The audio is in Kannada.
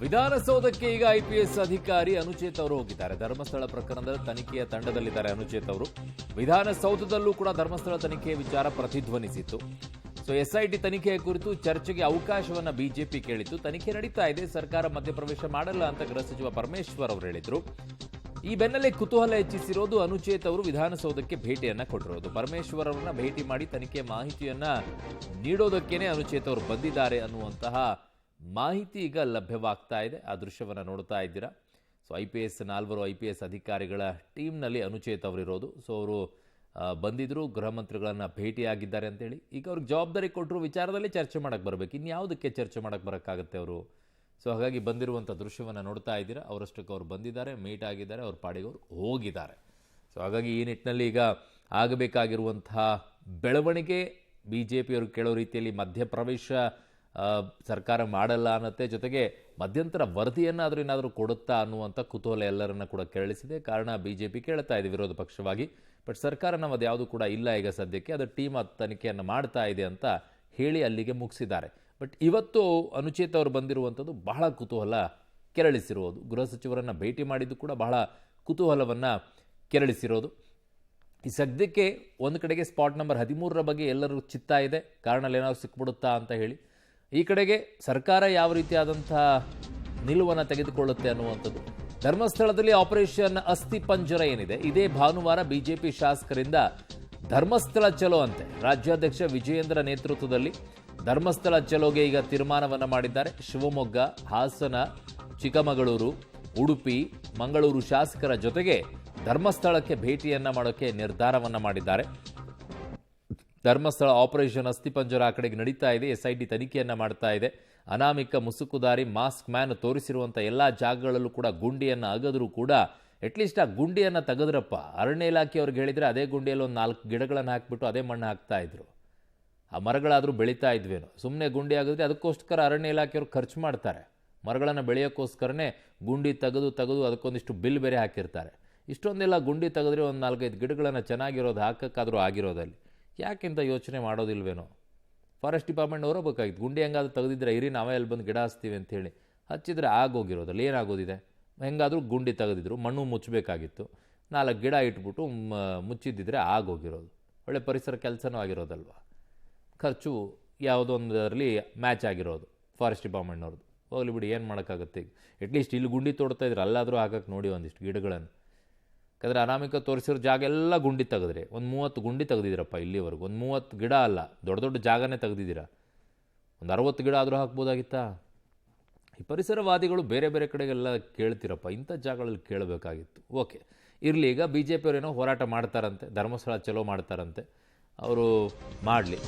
ವಿಧಾನಸೌಧಕ್ಕೆ ಈಗ ಐಪಿಎಸ್ ಅಧಿಕಾರಿ ಅನುಚೇತ್ ಅವರು ಹೋಗಿದ್ದಾರೆ. ಧರ್ಮಸ್ಥಳ ಪ್ರಕರಣದ ತನಿಖೆಯ ತಂಡದಲ್ಲಿದ್ದಾರೆ ಅನುಚೇತ್ ಅವರು. ವಿಧಾನಸೌಧದಲ್ಲೂ ಕೂಡ ಧರ್ಮಸ್ಥಳ ತನಿಖೆಯ ವಿಚಾರ ಪ್ರತಿಧ್ವನಿಸಿತ್ತು. ಎಸ್ಐಟಿ ತನಿಖೆಯ ಕುರಿತು ಚರ್ಚೆಗೆ ಅವಕಾಶವನ್ನ ಬಿಜೆಪಿ ಕೇಳಿತ್ತು. ತನಿಖೆ ನಡೀತಾ ಇದೆ, ಸರ್ಕಾರ ಮಧ್ಯಪ್ರವೇಶ ಮಾಡಲ್ಲ ಅಂತ ಗೃಹ ಸಚಿವ ಪರಮೇಶ್ವರ್ ಅವರು ಹೇಳಿದ್ರು. ಈ ಬೆನ್ನಲ್ಲೇ ಕುತೂಹಲ ಹೆಚ್ಚಿಸಿರೋದು ಅನುಚೇತ್ ಅವರು ವಿಧಾನಸೌಧಕ್ಕೆ ಭೇಟಿಯನ್ನ ಕೊಟ್ಟಿರೋದು. ಪರಮೇಶ್ವರ್ ಅವರನ್ನ ಭೇಟಿ ಮಾಡಿ ತನಿಖೆ ಮಾಹಿತಿಯನ್ನ ನೀಡೋದಕ್ಕೇನೆ ಅನುಚೇತ್ ಅವರು ಬಂದಿದ್ದಾರೆ ಅನ್ನುವಂತಹ ಮಾಹಿತಿ ಈಗ ಲಭ್ಯವಾಗ್ತಾ ಇದೆ. ಆ ದೃಶ್ಯವನ್ನು ನೋಡ್ತಾ ಇದ್ದೀರಾ. IPS 4 IPS ಅಧಿಕಾರಿಗಳ ಟೀಮ್ನಲ್ಲಿ ಅನುಚೇತ್ ಅವರಿರೋದು. ಅವರು ಬಂದಿದ್ರು, ಗೃಹ ಮಂತ್ರಿಗಳನ್ನ ಭೇಟಿಯಾಗಿದ್ದಾರೆ ಅಂತೇಳಿ. ಈಗ ಅವ್ರಿಗೆ ಜವಾಬ್ದಾರಿ ಕೊಟ್ಟರು, ವಿಚಾರದಲ್ಲಿ ಚರ್ಚೆ ಮಾಡಕ್ಕೆ ಬರಬೇಕು. ಇನ್ಯಾವುದಕ್ಕೆ ಚರ್ಚೆ ಮಾಡಕ್ಕೆ ಬರೋಕ್ಕಾಗತ್ತೆ ಅವರು? ಹಾಗಾಗಿ ಬಂದಿರುವಂಥ ದೃಶ್ಯವನ್ನು ನೋಡ್ತಾ ಇದ್ದೀರಾ. ಅವರಷ್ಟಕ್ಕೆ ಅವರು ಬಂದಿದ್ದಾರೆ, ಮೀಟ್ ಆಗಿದ್ದಾರೆ, ಅವ್ರ ಪಾಡಿಗೆ ಅವರು ಹೋಗಿದ್ದಾರೆ. ಹಾಗಾಗಿ ಈ ನಿಟ್ಟಿನಲ್ಲಿ ಈಗ ಆಗಬೇಕಾಗಿರುವಂತಹ ಬೆಳವಣಿಗೆ BJPಯವರು ಕೇಳೋ ರೀತಿಯಲ್ಲಿ ಮಧ್ಯಪ್ರವೇಶ ಸರ್ಕಾರ ಮಾಡಲ್ಲ ಅನ್ನತ್ತೆ, ಜೊತೆಗೆ ಮಧ್ಯಂತರ ವರದಿಯನ್ನಾದರೂ ಏನಾದರೂ ಕೊಡುತ್ತಾ ಅನ್ನುವಂಥ ಕುತೂಹಲ ಎಲ್ಲರನ್ನ ಕೂಡ ಕೆರಳಿಸಿದೆ. ಕಾರಣ BJP ಕೇಳ್ತಾ ಇದೆ ವಿರೋಧ ಪಕ್ಷವಾಗಿ, ಬಟ್ ಸರ್ಕಾರ ನಾವು ಅದ್ಯಾವುದು ಕೂಡ ಇಲ್ಲ ಈಗ ಸದ್ಯಕ್ಕೆ, ಅದು ಟೀಮ್ ತನಿಖೆಯನ್ನು ಮಾಡ್ತಾ ಇದೆ ಅಂತ ಹೇಳಿ ಅಲ್ಲಿಗೆ ಮುಗಿಸಿದ್ದಾರೆ. ಬಟ್ ಇವತ್ತು ಅನುಚೇತ್ ಅವರು ಬಂದಿರುವಂಥದ್ದು ಬಹಳ ಕುತೂಹಲ ಕೆರಳಿಸಿರುವುದು. ಗೃಹ ಸಚಿವರನ್ನು ಭೇಟಿ ಮಾಡಿದ್ದು ಕೂಡ ಬಹಳ ಕುತೂಹಲವನ್ನು ಕೆರಳಿಸಿರೋದು. ಈ ಸದ್ಯಕ್ಕೆ ಒಂದು ಕಡೆಗೆ ಸ್ಪಾಟ್ ನಂಬರ್ 13ರ ಬಗ್ಗೆ ಎಲ್ಲರೂ ಚಿತ್ತಾ ಇದೆ, ಕಾರಣ ಏನಾದ್ರು ಸಿಕ್ಬಿಡುತ್ತಾ ಅಂತ ಹೇಳಿ. ಈ ಕಡೆಗೆ ಸರ್ಕಾರ ಯಾವ ರೀತಿಯಾದಂಥ ನಿಲುವನ್ನು ತೆಗೆದುಕೊಳ್ಳುತ್ತೆ ಅನ್ನುವಂಥದ್ದು. ಧರ್ಮಸ್ಥಳದಲ್ಲಿ ಆಪರೇಷನ್ ಅಸ್ಥಿ ಪಂಜರ ಏನಿದೆ, ಇದೇ ಭಾನುವಾರ BJP ಶಾಸಕರಿಂದ ಧರ್ಮಸ್ಥಳ ಚಲೋ ಅಂತೆ. ರಾಜ್ಯಾಧ್ಯಕ್ಷ ವಿಜಯೇಂದ್ರ ನೇತೃತ್ವದಲ್ಲಿ ಧರ್ಮಸ್ಥಳ ಚಲೋಗೆ ಈಗ ತೀರ್ಮಾನವನ್ನು ಮಾಡಿದ್ದಾರೆ. ಶಿವಮೊಗ್ಗ, ಹಾಸನ, ಚಿಕ್ಕಮಗಳೂರು, ಉಡುಪಿ, ಮಂಗಳೂರು ಶಾಸಕರ ಜೊತೆಗೆ ಧರ್ಮಸ್ಥಳಕ್ಕೆ ಭೇಟಿಯನ್ನ ಮಾಡೋಕ್ಕೆ ನಿರ್ಧಾರವನ್ನ ಮಾಡಿದ್ದಾರೆ. ಧರ್ಮಸ್ಥಳ ಆಪರೇಷನ್ ಅಸ್ಥಿಪಂಜರ ಆ ಕಡೆಗೆ ನಡೀತಾ ಇದೆ. SIT ತನಿಖೆಯನ್ನ ಮಾಡ್ತಾ ಇದೆ. ಅನಾಮಿಕ ಮುಸುಕುದಾರಿ ಮಾಸ್ಕ್ ಮ್ಯಾನ್ ತೋರಿಸಿರುವಂಥ ಎಲ್ಲ ಜಾಗಗಳಲ್ಲೂ ಕೂಡ ಗುಂಡಿಯನ್ನು ಅಗದರೂ ಕೂಡ ಅಟ್ಲೀಸ್ಟ್ ಆ ಗುಂಡಿಯನ್ನು ತೆಗೆದ್ರಪ್ಪ. ಅರಣ್ಯ ಇಲಾಖೆಯವ್ರಿಗೆ ಹೇಳಿದರೆ ಅದೇ ಗುಂಡಿಯಲ್ಲಿ ಒಂದು 4 ಗಿಡಗಳನ್ನು ಹಾಕಿಬಿಟ್ಟು ಅದೇ ಮಣ್ಣು ಹಾಕ್ತಾ ಇದ್ರು, ಆ ಮರಗಳಾದರೂ ಬೆಳೀತಾ ಇದ್ವೇನೋ. ಸುಮ್ಮನೆ ಗುಂಡಿ ಆಗಿದ್ರೆ ಅದಕ್ಕೋಸ್ಕರ ಅರಣ್ಯ ಇಲಾಖೆಯವರು ಖರ್ಚು ಮಾಡ್ತಾರೆ. ಮರಗಳನ್ನು ಬೆಳೆಯೋಕ್ಕೋಸ್ಕರನೇ ಗುಂಡಿ ತೆಗೆದು ಅದಕ್ಕೊಂದಿಷ್ಟು ಬಿಲ್ ಬೇರೆ ಹಾಕಿರ್ತಾರೆ. ಇಷ್ಟೊಂದೆಲ್ಲ ಗುಂಡಿ ತೆಗೆದ್ರೆ ಒಂದು 4-5 ಗಿಡಗಳನ್ನು ಚೆನ್ನಾಗಿರೋದು ಹಾಕೋಕ್ಕಾದರೂ ಆಗಿರೋದಲ್ಲಿ ಯಾಕೆಂತ ಯೋಚನೆ ಮಾಡೋದಿಲ್ವೇನೋ. Forest department ಹೊರಬೇಕಾಗಿತ್ತು. ಗುಂಡಿ ಹೆಂಗಾದ್ರೂ ತೆಗೆದಿದ್ರೆ ಇರಿ, ನಾವೇ ಅಲ್ಲಿ ಬಂದು ಗಿಡ ಹಚ್ತೀವಿ ಅಂತೇಳಿ ಹಚ್ಚಿದ್ರೆ ಆಗೋಗಿರೋದಲ್ಲಿ ಏನಾಗೋದಿದೆ. ಹೆಂಗಾದರೂ ಗುಂಡಿ ತೆಗೆದಿದ್ರು, ಮಣ್ಣು ಮುಚ್ಚಬೇಕಾಗಿತ್ತು, 4 ಗಿಡ ಇಟ್ಬಿಟ್ಟು ಮುಚ್ಚಿದ್ದಿದ್ರೆ ಆಗೋಗಿರೋದು. ಒಳ್ಳೆ ಪರಿಸರ ಕೆಲಸನೂ ಆಗಿರೋದಲ್ವ. ಖರ್ಚು ಯಾವುದೊಂದರಲ್ಲಿ ಮ್ಯಾಚ್ ಆಗಿರೋದು ಫಾರೆಸ್ಟ್ ಡಿಪಾರ್ಟ್ಮೆಂಟ್ನವ್ರದ್ದು. ಹೋಗ್ಲಿ ಬಿಡಿ, ಏನು ಮಾಡೋಕ್ಕಾಗುತ್ತೆ. ಈಗ ಅಟ್ಲೀಸ್ಟ್ ಇಲ್ಲಿ ಗುಂಡಿ ತೋಡ್ತಾ ಇದ್ರೆ ಅಲ್ಲಾದರೂ ಹಾಕಕ್ಕೆ ನೋಡಿ ಒಂದಿಷ್ಟು ಗಿಡಗಳನ್ನು. ಯಾಕಂದರೆ ಅನಾಮಿಕ ತೋರಿಸಿರೋ ಜಾಗ ಎಲ್ಲ ಗುಂಡಿ ತೆಗೆದ್ರೆ ಒಂದು 30 ಗುಂಡಿ ತೆಗೆದಿದ್ದೀರಪ್ಪ ಇಲ್ಲಿವರೆಗೂ. ಒಂದು 30 ಗಿಡ ಅಲ್ಲ, ದೊಡ್ಡ ದೊಡ್ಡ ಜಾಗನೇ ತೆಗೆದಿದ್ದೀರಾ. ಒಂದು 60 ಗಿಡ ಆದರೂ ಹಾಕ್ಬೋದಾಗಿತ್ತಾ? ಈ ಪರಿಸರವಾದಿಗಳು ಬೇರೆ ಬೇರೆ ಕಡೆಗೆಲ್ಲ ಕೇಳ್ತಿರಪ್ಪ, ಇಂಥ ಜಾಗಗಳಲ್ಲಿ ಕೇಳಬೇಕಾಗಿತ್ತು. ಓಕೆ, ಇರಲಿ. ಈಗ BJPಯವರೇನೋ ಹೋರಾಟ ಮಾಡ್ತಾರಂತೆ, ಧರ್ಮಸ್ಥಳ ಚಲೋ ಮಾಡ್ತಾರಂತೆ, ಅವರು ಮಾಡಲಿ.